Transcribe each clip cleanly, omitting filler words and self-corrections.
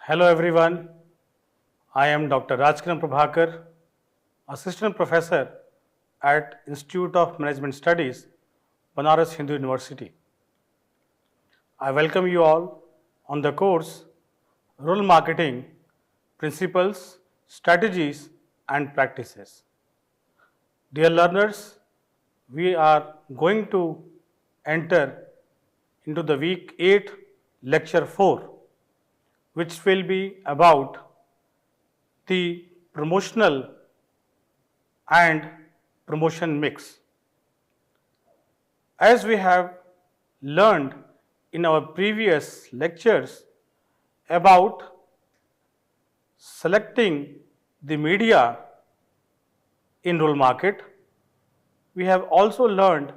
Hello everyone, I am Dr. Rajkiran Prabhakar, Assistant Professor at Institute of Management Studies, Banaras Hindu University. I welcome you all on the course Rural Marketing Principles, Strategies and Practices. Dear learners, we are going to enter into the week 8, lecture 4, which will be about the promotional and promotion mix. As we have learned in our previous lectures about selecting the media in rural market, we have also learned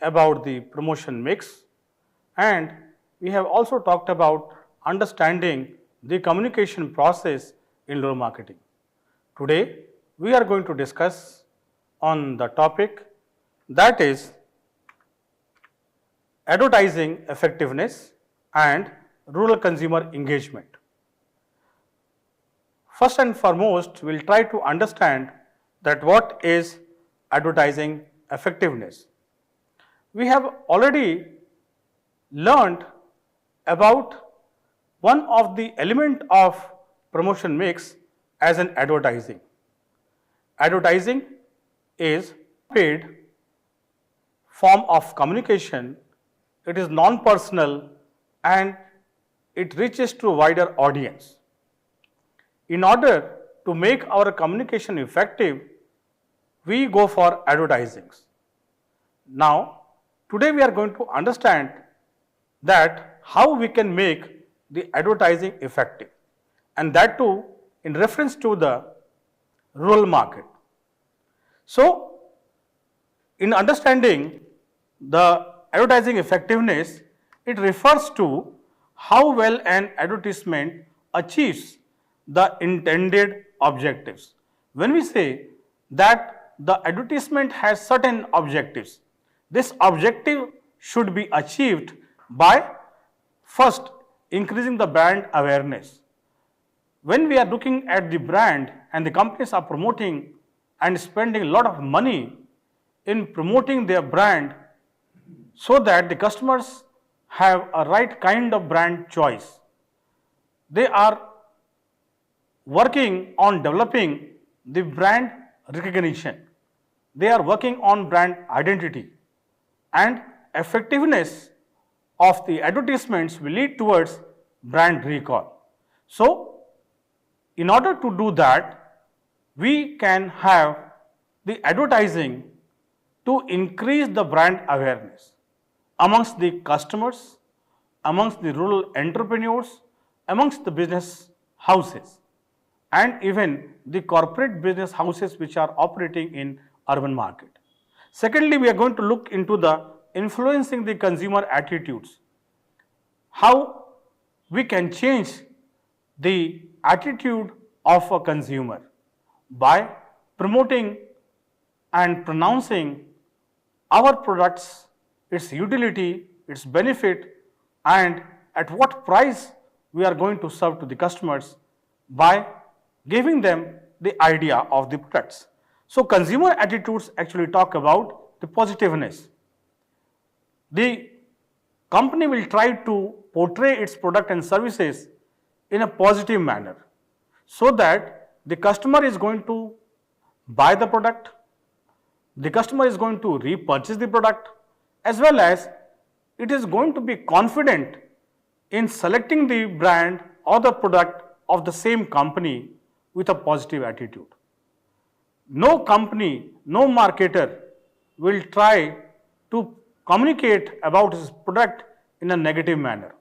about the promotion mix, and we have also talked about understanding the communication process in rural marketing. Today, we are going to discuss on the topic that is advertising effectiveness and rural consumer engagement. First and foremost, we will try to understand that what is advertising effectiveness. We have already learned about one of the element of promotion mix as an advertising. Advertising is paid form of communication. It is non-personal and it reaches to a wider audience. In order to make our communication effective, we go for advertisings. Now, today we are going to understand that how we can make the advertising effective, and that too in reference to the rural market. So, in understanding the advertising effectiveness, it refers to how well an advertisement achieves the intended objectives. When we say that the advertisement has certain objectives, this objective should be achieved by first increasing the brand awareness. When we are looking at the brand and the companies are promoting and spending a lot of money in promoting their brand so that the customers have a right kind of brand choice, they are working on developing the brand recognition. They are working on brand identity, and effectiveness of the advertisements will lead towards brand recall. So, in order to do that, we can have the advertising to increase the brand awareness amongst the customers, amongst the rural entrepreneurs, amongst the business houses, and even the corporate business houses which are operating in urban market. Secondly, we are going to look into the influencing the consumer attitudes, how we can change the attitude of a consumer by promoting and pronouncing our products, its utility, its benefit, and at what price we are going to serve to the customers by giving them the idea of the products. So, consumer attitudes actually talk about the positiveness. The company will try to portray its product and services in a positive manner so that the customer is going to buy the product, the customer is going to repurchase the product, as well as it is going to be confident in selecting the brand or the product of the same company with a positive attitude. No company, no marketer will try to communicate about his product in a negative manner.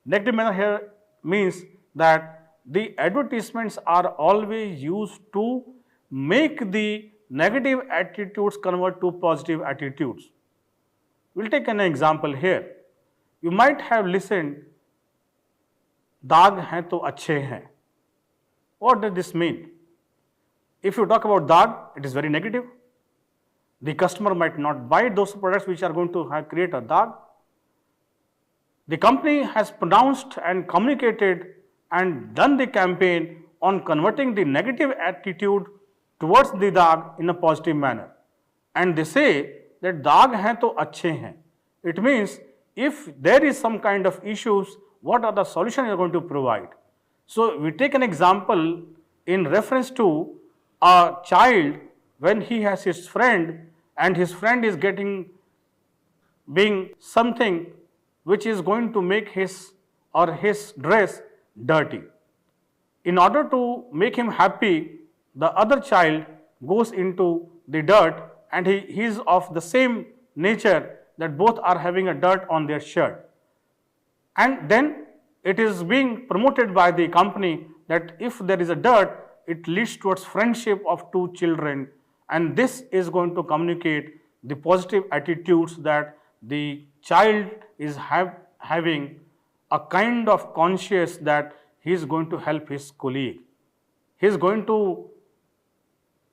Negative manner here means that the advertisements are always used to make the negative attitudes convert to positive attitudes. We'll take an example here. You might have listened, दाग हैं तो अच्छे हैं. What does this mean? If you talk about daag, it is very negative. The customer might not buy those products which are going to create a daag. The company has pronounced and communicated and done the campaign on converting the negative attitude towards the dog in a positive manner. And they say that dog hain to अच्छे हैं. It means if there is some kind of issues, what are the solutions you are going to provide? So we take an example in reference to a child when he has his friend and his friend is being something which is going to make his or his dress dirty. In order to make him happy, the other child goes into the dirt and he is of the same nature that both are having a dirt on their shirt. And then it is being promoted by the company that if there is a dirt, it leads towards friendship of two children, and this is going to communicate the positive attitudes that the child is having a kind of conscience that he is going to help his colleague. He is going to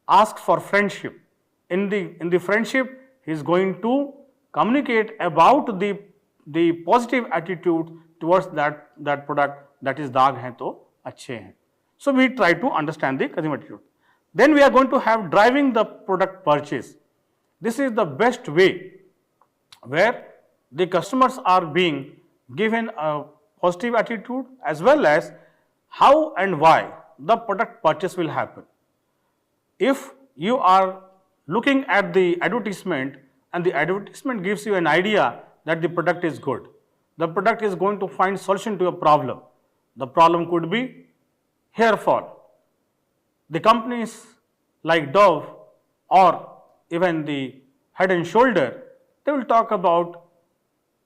ask for friendship. In the friendship, he is going to communicate about the positive attitude towards that product, that is daag hai to अच्छे हैं. So we try to understand the consumer attitude. Then we are going to have driving the product purchase. This is the best way where the customers are being given a positive attitude as well as how and why the product purchase will happen. If you are looking at the advertisement and the advertisement gives you an idea that the product is good, the product is going to find solution to a problem. The problem could be hair fall. The companies like Dove or even the Head and Shoulder, they will talk about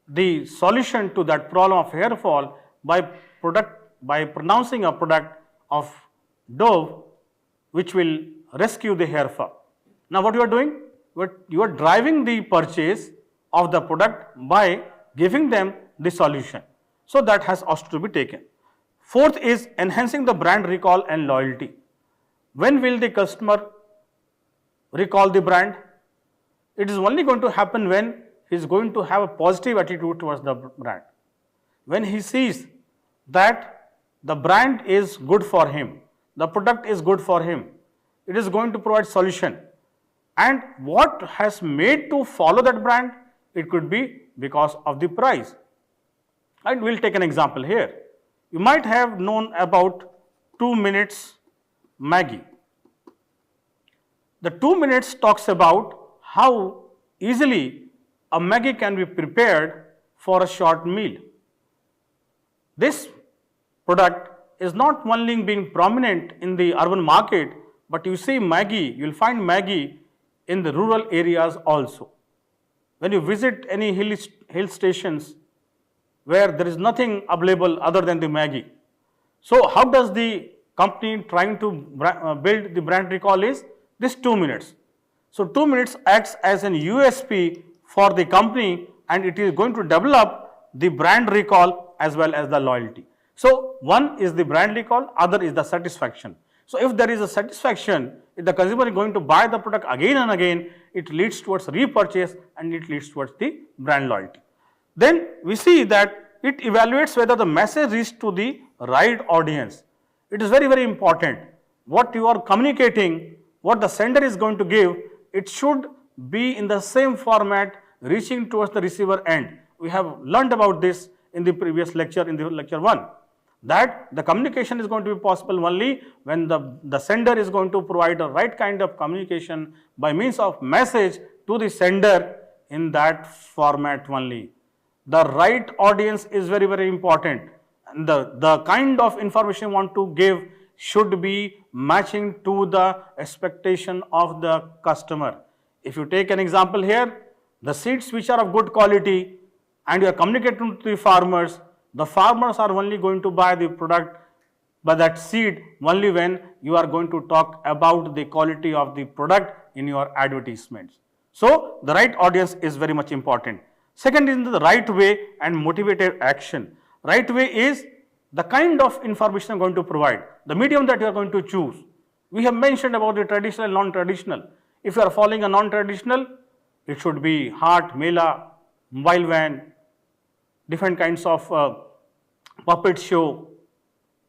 the solution to that problem of hair fall by pronouncing a product of Dove which will rescue the hair fall. Now what you are doing? You are driving the purchase of the product by giving them the solution. So that has also to be taken. Fourth is enhancing the brand recall and loyalty. When will the customer recall the brand? It is only going to happen when he is going to have a positive attitude towards the brand. When he sees that the brand is good for him, the product is good for him, it is going to provide solution. And what has made to follow that brand? It could be because of the price. And we'll take an example here. You might have known about 2 minutes Maggi. The 2 minutes talks about how easily a Maggi can be prepared for a short meal. This product is not only being prominent in the urban market, but you see Maggi, you'll find Maggi in the rural areas also. When you visit any hill stations where there is nothing available other than the Maggi. So how does the company trying to build the brand recall is? This 2 minutes. So 2 minutes acts as an USP for the company and it is going to develop the brand recall as well as the loyalty. So one is the brand recall, other is the satisfaction. So if there is a satisfaction, if the consumer is going to buy the product again and again, it leads towards repurchase and it leads towards the brand loyalty. Then we see that it evaluates whether the message reaches to the right audience. It is very, very important. What you are communicating, what the sender is going to give, it should be in the same format reaching towards the receiver end. We have learned about this in the previous lecture, in the lecture 1. That the communication is going to be possible only when the sender is going to provide the right kind of communication by means of message to the sender in that format only. The right audience is very, very important. And the kind of information you want to give should be matching to the expectation of the customer. If you take an example here, the seeds which are of good quality and you are communicating to the farmers are only going to buy the product by that seed only when you are going to talk about the quality of the product in your advertisements. So the right audience is very much important. Second is the right way and motivated action. Right way is the kind of information you are going to provide, the medium that you are going to choose. We have mentioned about the traditional and non-traditional. If you are following a non-traditional, it should be Haat, Mela, mobile van, different kinds of puppet show,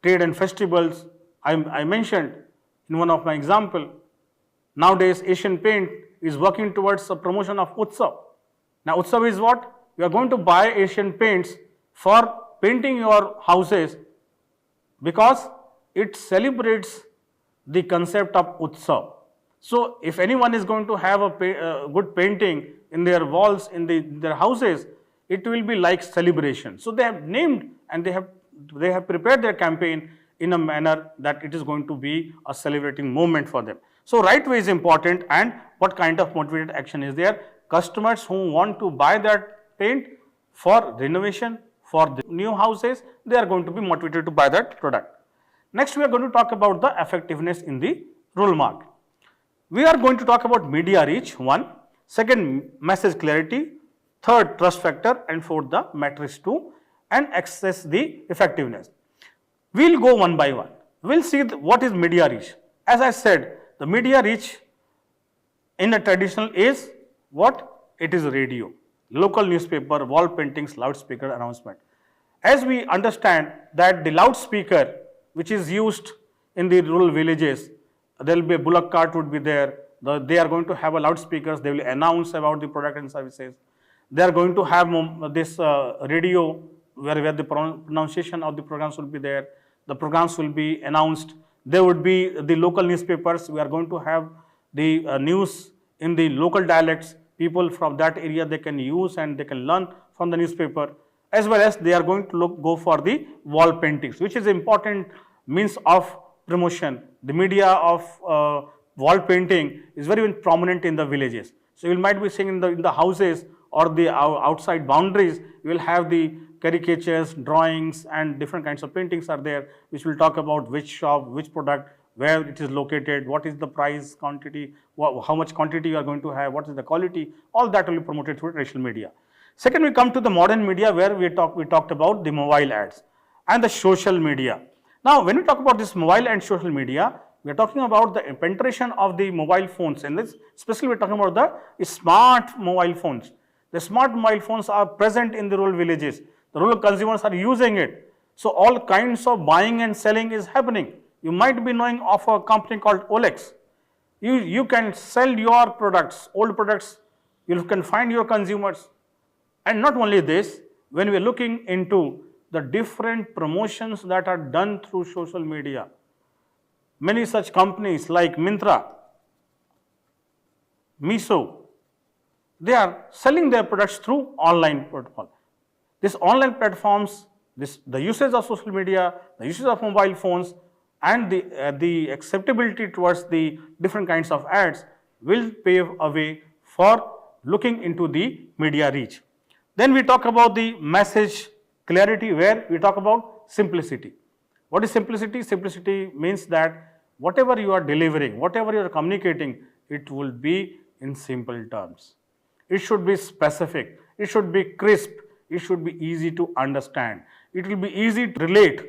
trade and festivals. I mentioned in one of my example, nowadays Asian Paint is working towards the promotion of Utsav. Now Utsav is what? You are going to buy Asian Paints for painting your houses because it celebrates the concept of Utsav. So if anyone is going to have a good painting in their walls, in their houses, it will be like celebration. So they have named and they have prepared their campaign in a manner that it is going to be a celebrating moment for them. So right way is important, and what kind of motivated action is there? Customers who want to buy that paint for renovation, for the new houses, they are going to be motivated to buy that product. Next, we are going to talk about the effectiveness in the rural market. We are going to talk about media reach, one. Second, message clarity. Third, trust factor. And fourth, the matrix 2, and access the effectiveness. We'll go one by one. We'll see what is media reach. As I said, the media reach in a traditional is what? It is radio, local newspaper, wall paintings, loudspeaker announcement. As we understand that the loudspeaker which is used in the rural villages, there will be a bullock cart would be there. They are going to have a loudspeakers. They will announce about the product and services. They are going to have this radio where the pronunciation of the programs will be there. The programs will be announced. There would be the local newspapers. We are going to have the news in the local dialects. People from that area, they can use and they can learn from the newspaper, as well as they are going to go for the wall paintings, which is important means of promotion. The media of wall painting is very prominent in the villages. So you might be seeing in the houses or the outside boundaries, you will have the caricatures, drawings, and different kinds of paintings are there, which will talk about which shop, which product, where it is located, what is the price, quantity, how much quantity you are going to have, what is the quality. All that will be promoted through traditional media. Second, we come to the modern media, where we talked about the mobile ads and the social media. Now, when we talk about this mobile and social media, we are talking about the penetration of the mobile phones, and this especially we are talking about the smart mobile phones. The smart mobile phones are present in the rural villages. The rural consumers are using it. So all kinds of buying and selling is happening. You might be knowing of a company called Olex. You can sell your products, old products. You can find your consumers. And not only this, when we are looking into the different promotions that are done through social media, many such companies like Myntra, Miso, they are selling their products through online protocol. These online platforms, the usage of social media, the usage of mobile phones, and the acceptability towards the different kinds of ads will pave a way for looking into the media reach. Then we talk about the message clarity, where we talk about simplicity. What is simplicity? Simplicity means that whatever you are delivering, whatever you are communicating, it will be in simple terms. It should be specific. It should be crisp. It should be easy to understand. It will be easy to relate.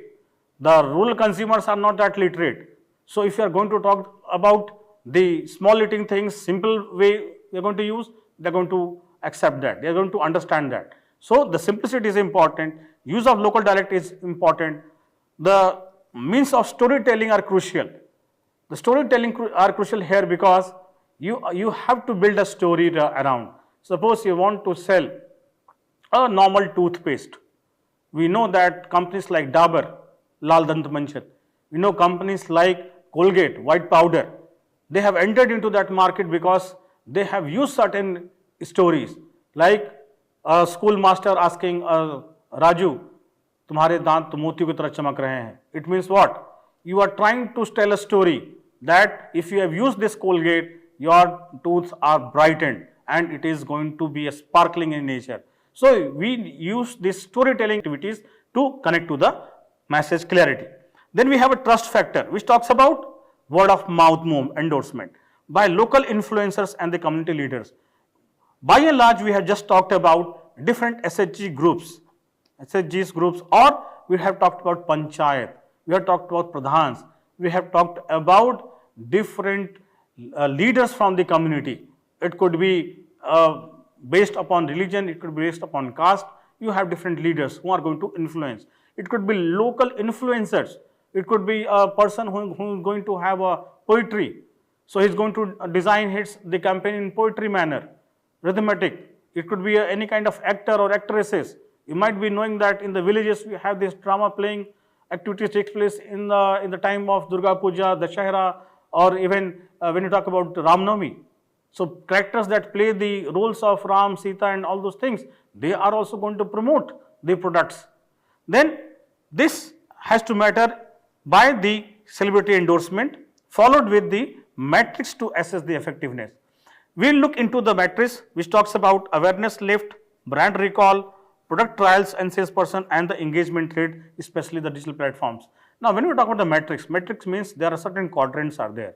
The rural consumers are not that literate. So if you are going to talk about the small little things, simple way you are going to use, they are going to accept that. They are going to understand that. So the simplicity is important. Use of local dialect is important. The means of storytelling are crucial. The storytelling are crucial here because you have to build a story around. Suppose you want to sell a normal toothpaste. We know that companies like Dabur, Lal Dant Manjan, we know companies like Colgate, white powder, they have entered into that market because they have used certain stories, like a schoolmaster asking Raju, तुम्हारे दांत तो मोतियों की तरह चमक रहे हैं. It means what? You are trying to tell a story that if you have used this Colgate, your tooth are brightened and it is going to be a sparkling in nature. So we use these storytelling activities to connect to the message clarity. Then we have a trust factor, which talks about word of mouth endorsement by local influencers and the community leaders. By and large, we have just talked about different SHG groups, or we have talked about panchayat, we have talked about pradhans, we have talked about different leaders from the community. It could be based upon religion, it could be based upon caste. You have different leaders who are going to influence. It could be local influencers. It could be a person who is going to have a poetry. So he's going to design the campaign in poetry manner, rhythmic. It could be any kind of actor or actresses. You might be knowing that in the villages we have this drama playing activities takes place in the time of Durga Puja, Dashahara, or even when you talk about Ram Navami. So characters that play the roles of Ram, Sita and all those things, they are also going to promote the products. Then this has to matter by the celebrity endorsement followed with the matrix to assess the effectiveness. We will look into the matrix which talks about awareness lift, brand recall, product trials and salesperson and the engagement rate, especially the digital platforms. Now when we talk about the matrix means there are certain quadrants are there.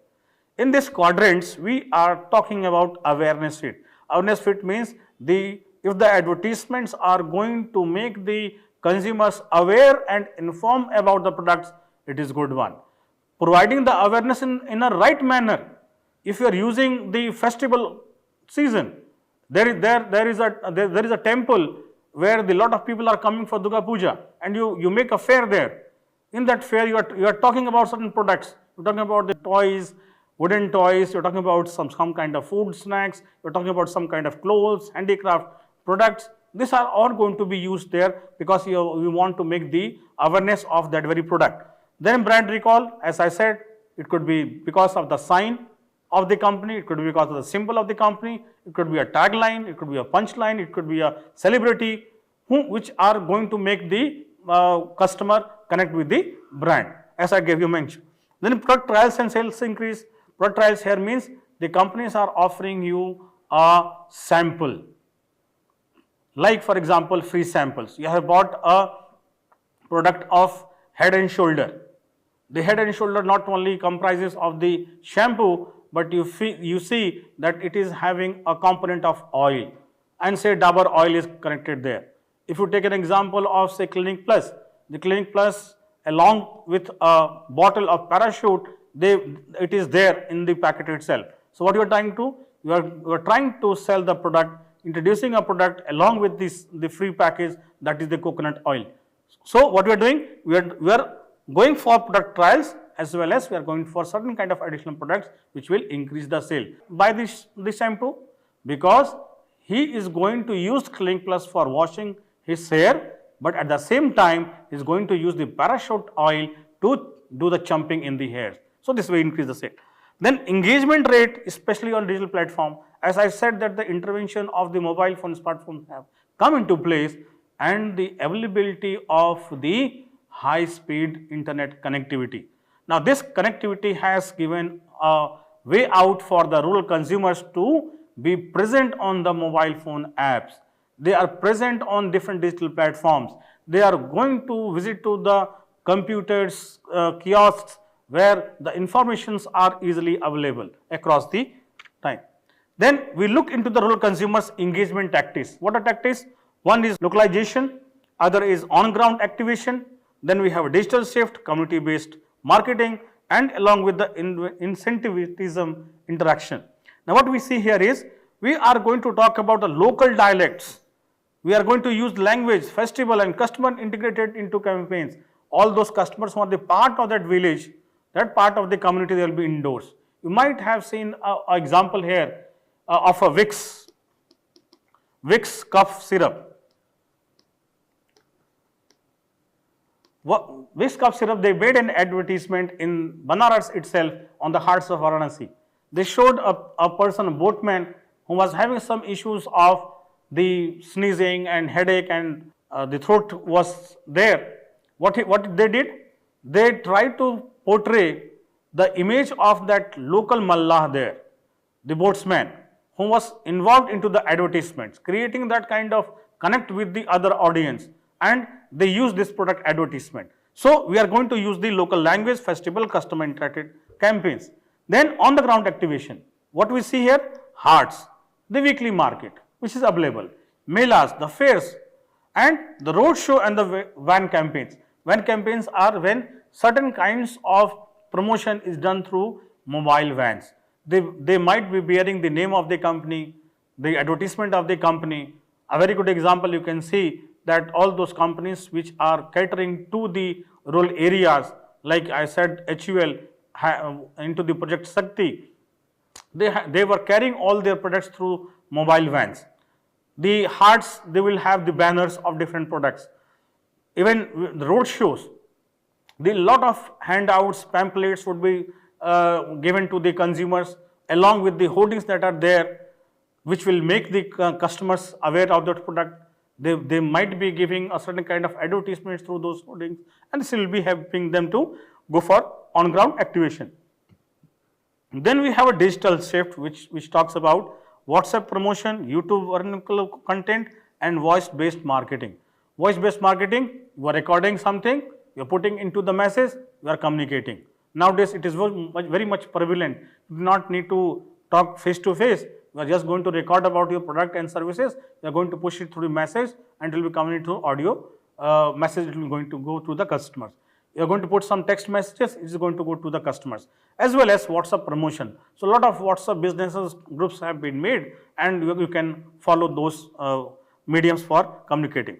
In these quadrants, we are talking about awareness fit. Awareness fit means if the advertisements are going to make the consumers aware and informed about the products, it is good one. Providing the awareness in a right manner. If you are using the festival season, there is a temple where the lot of people are coming for Durga Puja, and you make a fair there. In that fair, you are talking about certain products. You are talking about the toys, wooden toys, you're talking about some kind of food snacks, you're talking about some kind of clothes, handicraft products. These are all going to be used there because we want to make the awareness of that very product. Then brand recall, as I said, it could be because of the sign of the company, it could be because of the symbol of the company, it could be a tagline, it could be a punchline, it could be a celebrity, which are going to make the customer connect with the brand, as I gave you mention. Then product trials and sales increase. Product trials here means the companies are offering you a sample. Like for example, free samples. You have bought a product of Head and Shoulder. The Head and Shoulder not only comprises of the shampoo, but you see that it is having a component of oil, and say Dabur oil is connected there. If you take an example of say Clinic Plus, the Clinic Plus along with a bottle of Parachute, it is there in the packet itself. So what you are trying to, you are trying to sell the product, introducing a product along with the free package, that is the coconut oil. So what we are doing, we are going for product trials as well as we are going for certain kind of additional products which will increase the sale. Buy this shampoo because he is going to use Clinic Plus for washing his hair, but at the same time he is going to use the Parachute oil to do the chumping in the hair. So this will increase the sale. Then engagement rate, especially on digital platform, as I said that the intervention of the mobile phone smartphones have come into place, and the availability of the high speed internet connectivity. Now this connectivity has given a way out for the rural consumers to be present on the mobile phone apps. They are present on different digital platforms. They are going to visit to the computers, kiosks, where the informations are easily available across the time. Then we look into the rural consumers engagement tactics. What are tactics? One is localization, other is on-ground activation, then we have a digital shift, community-based marketing, and along with the incentivism interaction. Now what we see here is, we are going to talk about the local dialects. We are going to use language, festival and customer integrated into campaigns. All those customers who are the part of that village, that part of the community, they will be indoors. You might have seen an example here of a Vicks cough syrup. Vicks cough syrup, they made an advertisement in Banaras itself on the hearts of Varanasi. They showed a person, a boatman, who was having some issues of the sneezing and headache, and the throat was there. What they did? They tried to portray the image of that local mallah there, the boatsman, who was involved into the advertisements, creating that kind of connect with the other audience, and they use this product advertisement. So we are going to use the local language, festival, customer interacted campaigns. Then on the ground activation, what we see here? Hearts, the weekly market which is available, melas, the fairs, and the road show and the van campaigns. Van campaigns are when certain kinds of promotion is done through mobile vans. They might be bearing the name of the company, the advertisement of the company. A very good example, you can see that all those companies which are catering to the rural areas, like I said, HUL into the project Shakti, they were carrying all their products through mobile vans. The hearts, they will have the banners of different products. Even the road shows, the lot of handouts, pamphlets would be given to the consumers along with the hoardings that are there, which will make the customers aware of that product. They might be giving a certain kind of advertisements through those hoardings, and this will be helping them to go for on-ground activation. Then we have a digital shift which talks about WhatsApp promotion, YouTube vernacular content, and voice-based marketing. Voice-based marketing, you are recording something, you are putting into the message, you are communicating. Nowadays, it is very much prevalent. You do not need to talk face to face. You are just going to record about your product and services. You are going to push it through the message, and it will be coming through audio message. It will going to go to the customers. You are going to put some text messages. It is going to go to the customers, as well as WhatsApp promotion. So a lot of WhatsApp businesses groups have been made, and you can follow those mediums for communicating.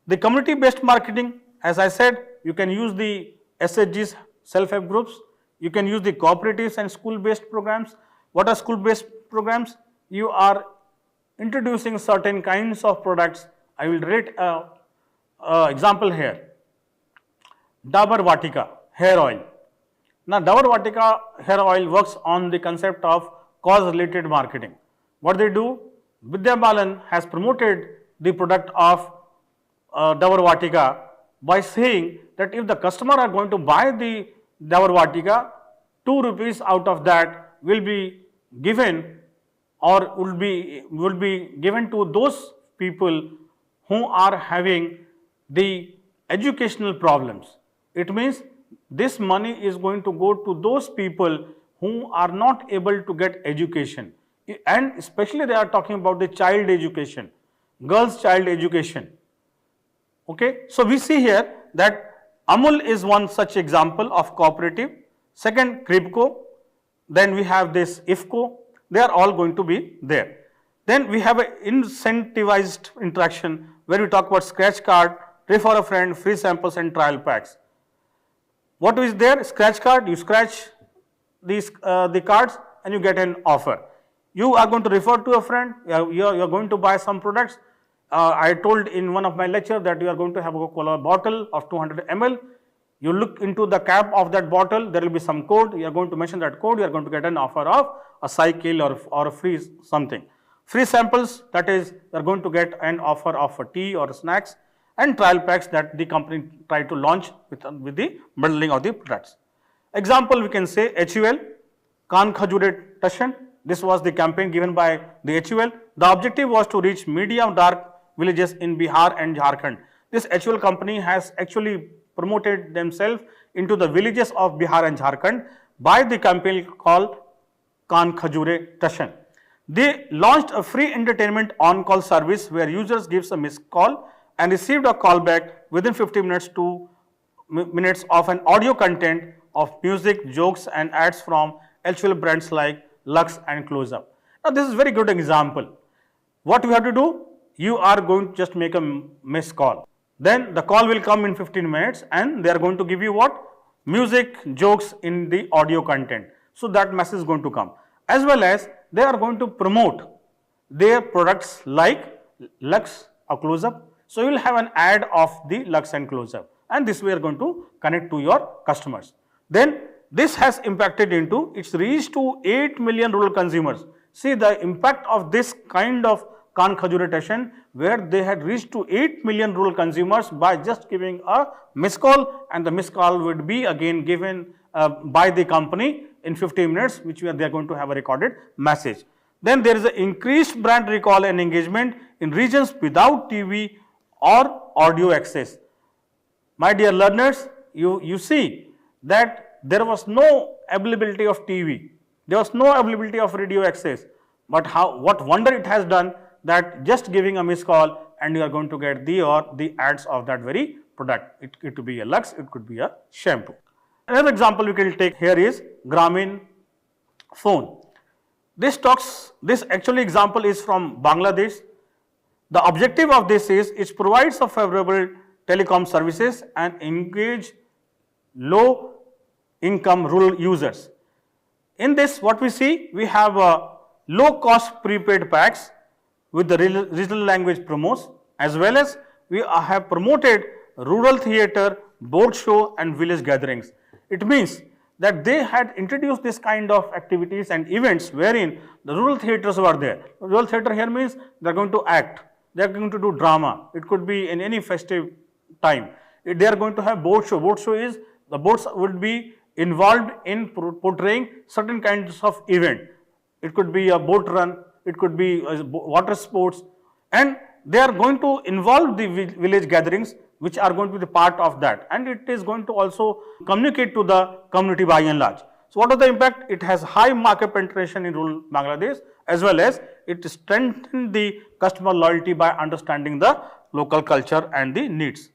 The community-based marketing, as I said, you can use the SHGs, self-help groups. You can use the cooperatives and school-based programs. What are school-based programs? You are introducing certain kinds of products. I will relate example here. Dabur Vatika hair oil. Now, Dabur Vatika hair oil works on the concept of cause-related marketing. What they do? Vidya Balan has promoted the product of Dabur Vatika by saying that if the customer are going to buy the Dabur Vatika, 2 rupees out of that will be given or will be given to those people who are having the educational problems. It means this money is going to go to those people who are not able to get education, and especially they are talking about the child education, girls' child education. Okay, so we see here that Amul is one such example of cooperative. Second, Kripco. Then we have this IFCO. They are all going to be there. Then we have an incentivized interaction where we talk about scratch card, refer a friend, free samples, and trial packs. What is there? Scratch card, you scratch these the cards and you get an offer. You are going to refer to a friend, you are going to buy some products. I told in one of my lectures that you are going to have a Coca-Cola bottle of 200 ml. You look into the cap of that bottle, there will be some code, you are going to mention that code, you are going to get an offer of a cycle or a free something. Free samples, that is, you are going to get an offer of a tea or snacks, and trial packs that the company tried to launch with the bundling of the products. Example, we can say HUL, Kaan Khajure Tashan. This was the campaign given by the HUL. The objective was to reach medium dark villages in Bihar and Jharkhand. This HUL company has actually promoted themselves into the villages of Bihar and Jharkhand by the campaign called Kaan Khajure Tashan. They launched a free entertainment on-call service where users gives a missed call and received a call back within 50 minutes to minutes of an audio content of music, jokes, and ads from HUL brands like Lux and Close Up. Now, this is a very good example. What you have to do? You are going to just make a missed call. Then the call will come in 15 minutes and they are going to give you what? Music, jokes in the audio content. So that message is going to come. As well as they are going to promote their products like Lux or Close Up. So you will have an ad of the Lux and Close Up, and this we are going to connect to your customers. Then this has impacted into, it's reached to 8 million rural consumers. See the impact of this kind of Kaan Khajure Tashan, where they had reached to 8 million rural consumers by just giving a missed call, and the missed call would be again given by the company in 15 minutes, which they are going to have a recorded message. Then there is an increased brand recall and engagement in regions without TV or audio access. My dear learners, you see that there was no availability of TV, there was no availability of radio access, but what wonder it has done that just giving a missed call and you are going to get the ads of that very product. It could be a Lux, it could be a shampoo. Another example we can take here is Grameen Phone. This actually example is from Bangladesh. The objective of this is it provides a favorable telecom services and engage low income rural users. In this, what we see, we have low-cost prepaid packs with the regional language promos, as well as we have promoted rural theatre, board show and village gatherings. It means that they had introduced this kind of activities and events wherein the rural theatres were there. Rural theatre here means they are going to act, they are going to do drama, it could be in any festive time. They are going to have boat show. Boat show is, the boats would be involved in portraying certain kinds of event. It could be a boat run, it could be water sports, and they are going to involve the village gatherings which are going to be the part of that, and it is going to also communicate to the community by and large. So what is the impact? It has high market penetration in rural Bangladesh, as well as it strengthens the customer loyalty by understanding the local culture and the needs.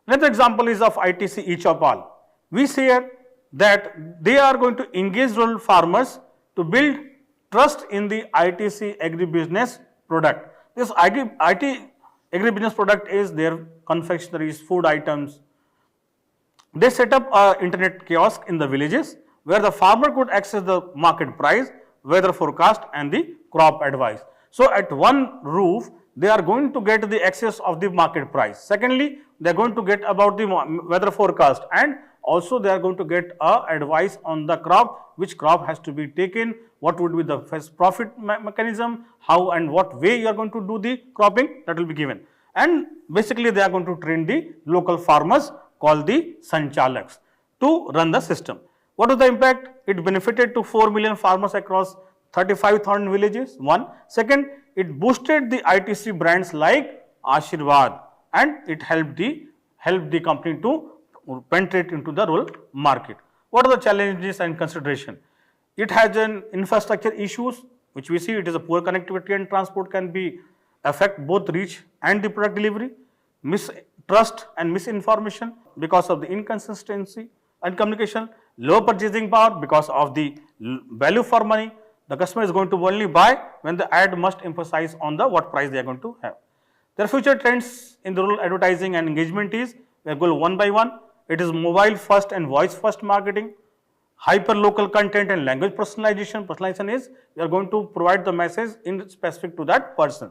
Another example is of ITC eChaupal. We see here that they are going to engage rural farmers to build trust in the ITC agribusiness product. This IT agribusiness product is their confectionaries, food items. They set up an internet kiosk in the villages where the farmer could access the market price, weather forecast and the crop advice. So at one roof, they are going to get the access of the market price. Secondly, they are going to get about the weather forecast, and also they are going to get advice on the crop, which crop has to be taken, what would be the first profit mechanism, how and what way you are going to do the cropping, that will be given. And basically they are going to train the local farmers called the Sanchalaks to run the system. What was the impact? It benefited to 4 million farmers across 35,000 villages, one. Second, it boosted the ITC brands like Ashirwad, and it helped the company to penetrate into the rural market. What are the challenges and consideration? It has an infrastructure issues, which we see it is a poor connectivity and transport can be affect both reach and the product delivery, mistrust and misinformation because of the inconsistency and communication, low purchasing power because of the value for money. The customer is going to only buy when the ad must emphasize on the what price they are going to have. Their future trends in the rural advertising and engagement is, we are going one by one. It is mobile first and voice first marketing, hyper local content and language personalization. Personalization is, you are going to provide the message in specific to that person.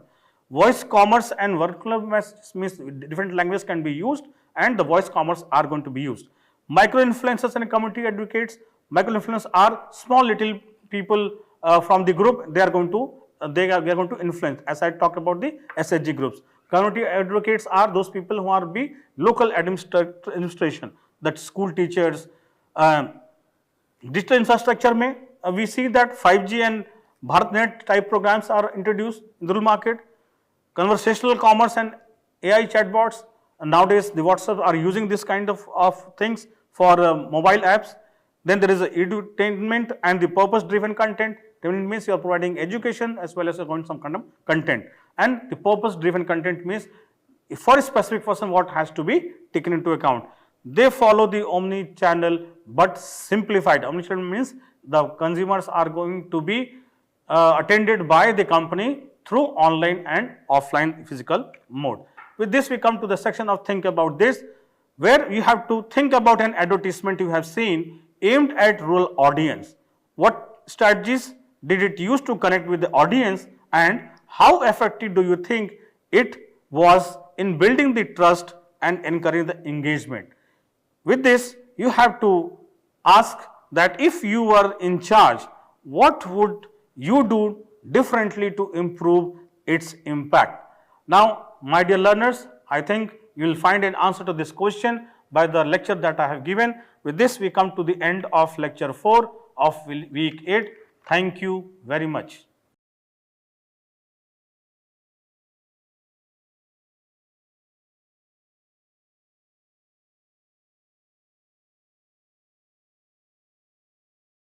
Voice commerce and vernacular message means different languages can be used, and the voice commerce are going to be used. Micro influencers and community advocates. Micro influencers are small little people from the group. They are going to influence. As I talked about the SHG groups. Community advocates are those people who are the local administration, that school teachers. Digital infrastructure mein, we see that 5G and BharatNet type programs are introduced in the rural market. Conversational commerce and AI chatbots. Nowadays, the WhatsApp are using this kind of things for mobile apps. Then there is edutainment and the purpose-driven content. It means you are providing education as well as going some kind of content. And the purpose-driven content means for a specific person what has to be taken into account. They follow the omni-channel but simplified. Omni-channel means the consumers are going to be attended by the company through online and offline physical mode. With this, we come to the section of think about this, where you have to think about an advertisement you have seen aimed at rural audience. What strategies did it use to connect with the audience, and how effective do you think it was in building the trust and encouraging the engagement? With this, you have to ask that if you were in charge, what would you do differently to improve its impact? Now, my dear learners, I think you will find an answer to this question by the lecture that I have given. With this, we come to the end of lecture 4 of week 8. Thank you very much.